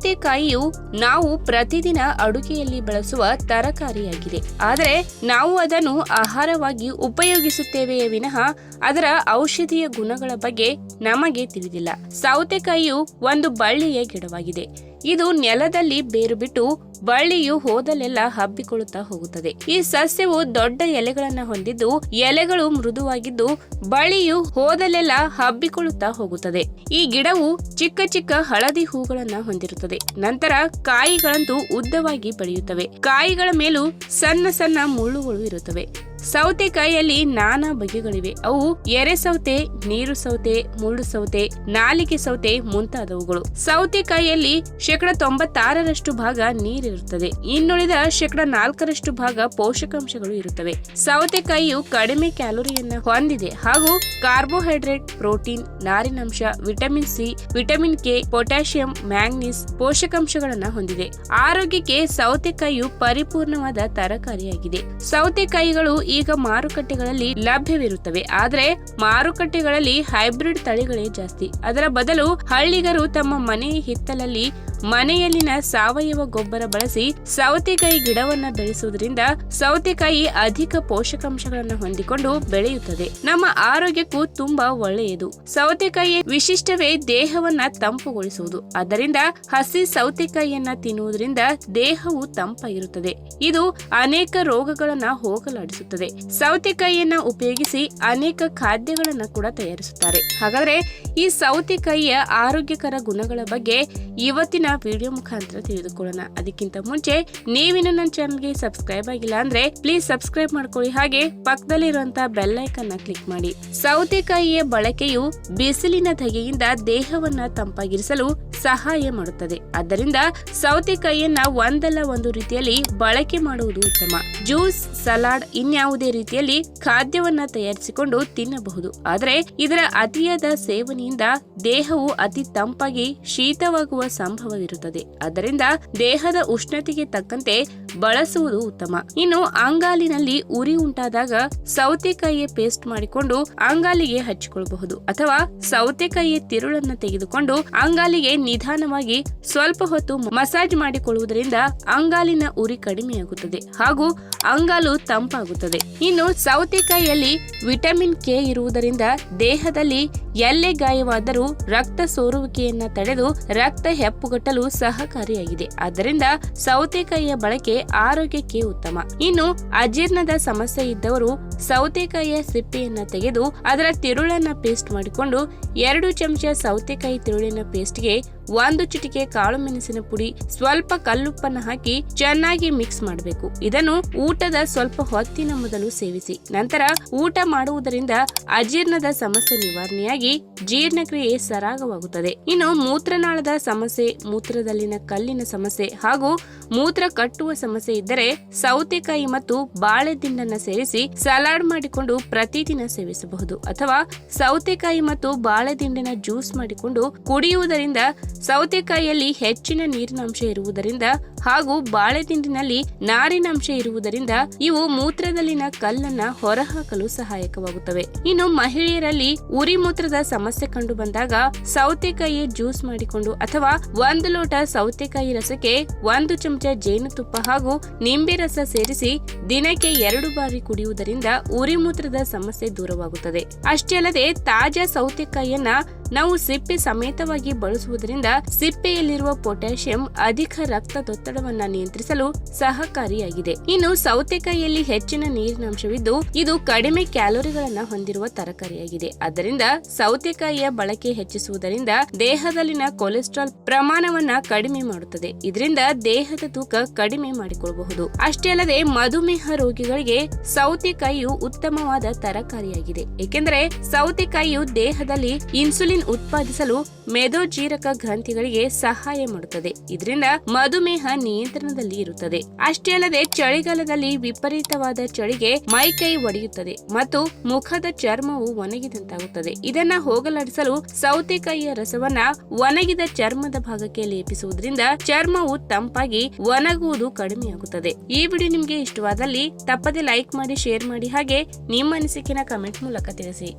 ಸೌತೆಕಾಯಿಯು ನಾವು ಪ್ರತಿದಿನ ಅಡುಗೆಯಲ್ಲಿ ಬಳಸುವ ತರಕಾರಿಯಾಗಿದೆ. ಆದರೆ ನಾವು ಅದನ್ನು ಆಹಾರವಾಗಿ ಉಪಯೋಗಿಸುತ್ತೇವೆಯೇ ವಿನಃ ಅದರ ಔಷಧೀಯ ಗುಣಗಳ ಬಗ್ಗೆ ನಮಗೆ ತಿಳಿದಿಲ್ಲ. ಸೌತೆಕಾಯಿಯು ಒಂದು ಬಳ್ಳಿಯ ಗಿಡವಾಗಿದೆ. ಇದು ನೆಲದಲ್ಲಿ ಬೇರು ಬಿಟ್ಟು ಬಳ್ಳಿಯು ಹೋದಲೆಲ್ಲ ಹಬ್ಬಿಕೊಳ್ಳುತ್ತಾ ಹೋಗುತ್ತದೆ. ಈ ಸಸ್ಯವು ದೊಡ್ಡ ಎಲೆಗಳನ್ನ ಹೊಂದಿದ್ದು ಎಲೆಗಳು ಮೃದುವಾಗಿದ್ದು ಬಳ್ಳಿಯು ಹೋದಲೆಲ್ಲ ಹಬ್ಬಿಕೊಳ್ಳುತ್ತಾ ಹೋಗುತ್ತದೆ. ಈ ಗಿಡವು ಚಿಕ್ಕ ಚಿಕ್ಕ ಹಳದಿ ಹೂಗಳನ್ನ ಹೊಂದಿರುತ್ತದೆ. ನಂತರ ಕಾಯಿಗಳಂತೂ ಉದ್ದವಾಗಿ ಬೆಳೆಯುತ್ತವೆ. ಕಾಯಿಗಳ ಮೇಲೂ ಸಣ್ಣ ಸಣ್ಣ ಮುಳ್ಳುಗಳು ಇರುತ್ತವೆ. ಸೌತೆಕಾಯಿಯಲ್ಲಿ ನಾನಾ ಬಗೆಗಳಿವೆ. ಅವು ಎರೆ ಸೌತೆ, ನೀರು ಸೌತೆ, ಮುಳ್ಳು ಸೌತೆ, ನಾಲಿಗೆ ಸೌತೆ ಮುಂತಾದವುಗಳು. ಸೌತೆಕಾಯಿಯಲ್ಲಿ 96% ಭಾಗ ನೀರಿರುತ್ತದೆ. ಇನ್ನುಳಿದ 4% ಭಾಗ ಪೋಷಕಾಂಶಗಳು ಇರುತ್ತವೆ. ಸೌತೆಕಾಯಿಯು ಕಡಿಮೆ ಕ್ಯಾಲೋರಿಯನ್ನ ಹೊಂದಿದೆ ಹಾಗೂ ಕಾರ್ಬೋಹೈಡ್ರೇಟ್, ಪ್ರೋಟೀನ್, ನಾರಿನಂಶ, vitamin C, vitamin K, potassium, manganese ಪೋಷಕಾಂಶಗಳನ್ನ ಹೊಂದಿದೆ. ಆರೋಗ್ಯಕ್ಕೆ ಸೌತೆಕಾಯಿಯು ಪರಿಪೂರ್ಣವಾದ ತರಕಾರಿಯಾಗಿದೆ. ಸೌತೆಕಾಯಿಗಳು ಈಗ ಮಾರುಕಟ್ಟೆಗಳಲ್ಲಿ ಲಭ್ಯವಿರುತ್ತವೆ. ಆದರೆ ಮಾರುಕಟ್ಟೆಗಳಲ್ಲಿ ಹೈಬ್ರಿಡ್ ತಳಿಗಳೇ ಜಾಸ್ತಿ. ಅದರ ಬದಲು ಹಳ್ಳಿಗರು ತಮ್ಮ ಮನೆಯ ಹಿತ್ತಲಲ್ಲಿ ಮನೆಯಲ್ಲಿನ ಸಾವಯವ ಗೊಬ್ಬರ ಬಳಸಿ ಸೌತೆಕಾಯಿ ಗಿಡವನ್ನ ಬೆಳೆಸುವುದರಿಂದ ಸೌತೆಕಾಯಿ ಅಧಿಕ ಪೋಷಕಾಂಶಗಳನ್ನು ಹೊಂದಿಕೊಂಡು ಬೆಳೆಯುತ್ತದೆ. ನಮ್ಮ ಆರೋಗ್ಯಕ್ಕೂ ತುಂಬಾ ಒಳ್ಳೆಯದು. ಸೌತೆಕಾಯಿ ವಿಶಿಷ್ಟವೇ ದೇಹವನ್ನ ತಂಪುಗೊಳಿಸುವುದು. ಆದ್ದರಿಂದ ಹಸಿ ಸೌತೆಕಾಯಿಯನ್ನ ತಿನ್ನುವುದರಿಂದ ದೇಹವು ತಂಪಾಗಿರುತ್ತದೆ. ಇದು ಅನೇಕ ರೋಗಗಳನ್ನ ಹೋಗಲಾಡಿಸುತ್ತದೆ. ಸೌತೆಕಾಯಿಯನ್ನ ಉಪಯೋಗಿಸಿ ಅನೇಕ ಖಾದ್ಯಗಳನ್ನ ಕೂಡ ತಯಾರಿಸುತ್ತಾರೆ. ಹಾಗಾದ್ರೆ ಈ ಸೌತೆಕಾಯಿಯ ಆರೋಗ್ಯಕರ ಗುಣಗಳ ಬಗ್ಗೆ ಇವತ್ತಿನ ವಿಡಿಯೋ ಮುಖಾಂತರ ತಿಳಿದುಕೊಳ್ಳೋಣ. ಅದಕ್ಕಿಂತ ಮುಂಚೆ ನೀವಿನ್ನು ನನ್ನ ಚಾನಲ್ಗೆ ಸಬ್ಸ್ಕ್ರೈಬ್ ಆಗಿಲ್ಲ ಅಂದ್ರೆ ಪ್ಲೀಸ್ ಸಬ್ಸ್ಕ್ರೈಬ್ ಮಾಡ್ಕೊಳ್ಳಿ. ಹಾಗೆ ಪಕ್ಕದಲ್ಲಿರುವಂತಹ ಬೆಲ್ ಐಕಾನ್ ಕ್ಲಿಕ್ ಮಾಡಿ. ಸೌತೆಕಾಯಿಯ ಬಳಕೆಯು ಬಿಸಿಲಿನ ಧಗೆಯಿಂದ ದೇಹವನ್ನ ತಂಪಾಗಿರಿಸಲು ಸಹಾಯ ಮಾಡುತ್ತದೆ. ಆದ್ದರಿಂದ ಸೌತೆಕಾಯಿಯನ್ನ ಒಂದಲ್ಲ ಒಂದು ರೀತಿಯಲ್ಲಿ ಬಳಕೆ ಮಾಡುವುದು ಉತ್ತಮ. ಜ್ಯೂಸ್, ಸಲಾಡ್, ಇನ್ಯಾವುದೇ ರೀತಿಯಲ್ಲಿ ಖಾದ್ಯವನ್ನ ತಯಾರಿಸಿಕೊಂಡು ತಿನ್ನಬಹುದು. ಆದರೆ ಇದರ ಅತಿಯಾದ ಸೇವನೆಯಿಂದ ದೇಹವು ಅತಿ ತಂಪಾಗಿ ಶೀತವಾಗುವ ಸಂಭವವಿರುತ್ತದೆ. ಆದ್ದರಿಂದ ದೇಹದ ಉಷ್ಣತೆಗೆ ತಕ್ಕಂತೆ ಬಳಸುವುದು ಉತ್ತಮ. ಇನ್ನು ಅಂಗಾಲಿನಲ್ಲಿ ಉರಿ ಉಂಟಾದಾಗ ಸೌತೆಕಾಯಿಯ ಪೇಸ್ಟ್ ಮಾಡಿಕೊಂಡು ಅಂಗಾಲಿಗೆ ಹಚ್ಚಿಕೊಳ್ಳಬಹುದು. ಅಥವಾ ಸೌತೆಕಾಯಿಯ ತಿರುಳನ್ನ ತೆಗೆದುಕೊಂಡು ಅಂಗಾಲಿಗೆ ನಿಧಾನವಾಗಿ ಸ್ವಲ್ಪ ಹೊತ್ತು ಮಸಾಜ್ ಮಾಡಿಕೊಳ್ಳುವುದರಿಂದ ಅಂಗಾಲಿನ ಉರಿ ಕಡಿಮೆಯಾಗುತ್ತದೆ ಹಾಗೂ ಅಂಗಾಲು ತಂಪಾಗುತ್ತದೆ. ಇನ್ನು ಸೌತೆಕಾಯಿಯಲ್ಲಿ ವಿಟಮಿನ್ ಕೆ ಇರುವುದರಿಂದ ದೇಹದಲ್ಲಿ ಎಲ್ಲೇ ಗಾಯವಾದರೂ ರಕ್ತ ಸೋರುವಿಕೆಯನ್ನ ತಡೆದು ರಕ್ತ ಹೆಪ್ಪುಗಟ್ಟಲು ಸಹಕಾರಿಯಾಗಿದೆ. ಆದ್ದರಿಂದ ಸೌತೆಕಾಯಿಯ ಬಳಕೆ ಆರೋಗ್ಯಕ್ಕೆ ಉತ್ತಮ. ಇನ್ನು ಅಜೀರ್ಣದ ಸಮಸ್ಯೆ ಇದ್ದವರು ಸೌತೆಕಾಯಿಯ ಸಿಪ್ಪೆಯನ್ನ ತೆಗೆದು ಅದರ ತಿರುಳನ್ನ ಪೇಸ್ಟ್ ಮಾಡಿಕೊಂಡು 2 ಚಮಚ ಸೌತೆಕಾಯಿ ತಿರುಳಿನ ಪೇಸ್ಟ್ಗೆ 1 ಚಿಟಿಕೆ ಕಾಳು ಮೆಣಸಿನ ಪುಡಿ, ಸ್ವಲ್ಪ ಕಲ್ಲುಪ್ಪನ್ನ ಹಾಕಿ ಚೆನ್ನಾಗಿ ಮಿಕ್ಸ್ ಮಾಡಬೇಕು. ಇದನ್ನು ಊಟದ ಸ್ವಲ್ಪ ಹೊತ್ತಿನ ಮೊದಲು ಸೇವಿಸಿ. ನಂತರ ಊಟ ಮಾಡುವುದರಿಂದ ಅಜೀರ್ಣದ ಸಮಸ್ಯೆ ನಿವಾರಣೆಯಾಗಿ ಜೀರ್ಣಕ್ರಿಯೆ ಸರಾಗವಾಗುತ್ತದೆ. ಇನ್ನು ಮೂತ್ರನಾಳದ ಸಮಸ್ಯೆ, ಮೂತ್ರದಲ್ಲಿನ ಕಲ್ಲಿನ ಸಮಸ್ಯೆ ಹಾಗೂ ಮೂತ್ರ ಕಟ್ಟುವ ಸಮಸ್ಯೆ ಇದ್ದರೆ ಸೌತೆಕಾಯಿ ಮತ್ತು ಬಾಳೆ ದಿಂಡನ್ನ ಸೇರಿಸಿ ಸಲಾಡ್ ಮಾಡಿಕೊಂಡು ಪ್ರತಿದಿನ ಸೇವಿಸಬಹುದು. ಅಥವಾ ಸೌತೆಕಾಯಿ ಮತ್ತು ಬಾಳೆ ದಿಂಡಿನ ಜ್ಯೂಸ್ ಮಾಡಿಕೊಂಡು ಕುಡಿಯುವುದರಿಂದ ಸೌತೆಕಾಯಿಯಲ್ಲಿ ಹೆಚ್ಚಿನ ನೀರಿನಾಂಶ ಇರುವುದರಿಂದ ಹಾಗೂ ಬಾಳೆ ದಿಂಡಿನಲ್ಲಿ ನಾರಿನಾಂಶ ಇರುವುದರಿಂದ ಇವು ಮೂತ್ರದಲ್ಲಿನ ಕಲ್ಲನ್ನ ಹೊರಹಾಕಲು ಸಹಾಯಕವಾಗುತ್ತವೆ. ಇನ್ನು ಮಹಿಳೆಯರಲ್ಲಿ ಉರಿ ಮೂತ್ರದ ಸಮಸ್ಯೆ ಕಂಡು ಬಂದಾಗ ಸೌತೆಕಾಯಿ ಜ್ಯೂಸ್ ಮಾಡಿಕೊಂಡು ಅಥವಾ 1 ಲೋಟ ಸೌತೆಕಾಯಿ ರಸಕ್ಕೆ 1 ಚಮಚ ಜೇನುತುಪ್ಪ ಹಾಗೂ ನಿಂಬೆ ರಸ ಸೇರಿಸಿ ದಿನಕ್ಕೆ 2 ಬಾರಿ ಕುಡಿಯುವುದರಿಂದ ಉರಿ ಮೂತ್ರದ ಸಮಸ್ಯೆ ದೂರವಾಗುತ್ತದೆ. ಅಷ್ಟೇ ಅಲ್ಲದೆ ತಾಜಾ ಸೌತೆಕಾಯಿಯನ್ನ ನಾವು ಸಿಪ್ಪೆ ಸಮೇತವಾಗಿ ಬಳಸುವುದರಿಂದ ಸಿಪ್ಪೆಯಲ್ಲಿರುವ ಪೊಟ್ಯಾಷಿಯಂ ಅಧಿಕ ರಕ್ತದೊತ್ತಡವನ್ನ ನಿಯಂತ್ರಿಸಲು ಸಹಕಾರಿಯಾಗಿದೆ. ಇನ್ನು ಸೌತೆಕಾಯಿಯಲ್ಲಿ ಹೆಚ್ಚಿನ ನೀರಿನಾಂಶವಿದ್ದು ಇದು ಕಡಿಮೆ ಕ್ಯಾಲೋರಿಗಳನ್ನ ಹೊಂದಿರುವ ತರಕಾರಿಯಾಗಿದೆ. ಆದ್ದರಿಂದ ಸೌತೆಕಾಯಿಯ ಬಳಕೆ ಹೆಚ್ಚಿಸುವುದರಿಂದ ದೇಹದಲ್ಲಿನ ಕೊಲೆಸ್ಟ್ರಾಲ್ ಪ್ರಮಾಣವನ್ನ ಕಡಿಮೆ ಮಾಡುತ್ತದೆ. ಇದರಿಂದ ದೇಹದ ತೂಕ ಕಡಿಮೆ ಮಾಡಿಕೊಳ್ಳಬಹುದು. ಅಷ್ಟೇ ಅಲ್ಲದೆ ಮಧುಮೇಹ ರೋಗಿಗಳಿಗೆ ಸೌತೆಕಾಯಿಯು ಉತ್ತಮವಾದ ತರಕಾರಿಯಾಗಿದೆ. ಏಕೆಂದರೆ ಸೌತೆಕಾಯಿಯು ದೇಹದಲ್ಲಿ ಇನ್ಸುಲಿನ್ ಉತ್ಪಾದಿಸಲು ಮೆದೋಜೀರಕ ಗ್ರಂಥಿಗಳಿಗೆ ಸಹಾಯ ಮಾಡುತ್ತದೆ. ಇದರಿಂದ ಮಧುಮೇಹ ನಿಯಂತ್ರಣದಲ್ಲಿ ಇರುತ್ತದೆ. ಅಷ್ಟೇ ಅಲ್ಲದೆ ಚಳಿಗಾಲದಲ್ಲಿ ವಿಪರೀತವಾದ ಚಳಿಗೆ ಮೈಕೈ ಒಡೆಯುತ್ತದೆ ಮತ್ತು ಮುಖದ ಚರ್ಮವು ಒಣಗಿದಂತಾಗುತ್ತದೆ. ಇದನ್ನ ಹೋಗಲಾಡಿಸಲು ಸೌತೆಕಾಯಿಯ ರಸವನ್ನ ಒಣಗಿದ ಚರ್ಮದ ಭಾಗಕ್ಕೆ ಲೇಪಿಸುವುದರಿಂದ ಚರ್ಮವು ತಂಪಾಗಿ ಒಣಗುವುದು ಕಡಿಮೆಯಾಗುತ್ತದೆ. ಈ ವಿಡಿಯೋ ನಿಮ್ಗೆ ಇಷ್ಟವಾದಲ್ಲಿ ತಪ್ಪದೆ ಲೈಕ್ ಮಾಡಿ, ಶೇರ್ ಮಾಡಿ, ಹಾಗೆ ನಿಮ್ಮ ಅನಿಸಿಕೆನ ಕಮೆಂಟ್ ಮೂಲಕ ತಿಳಿಸಿ.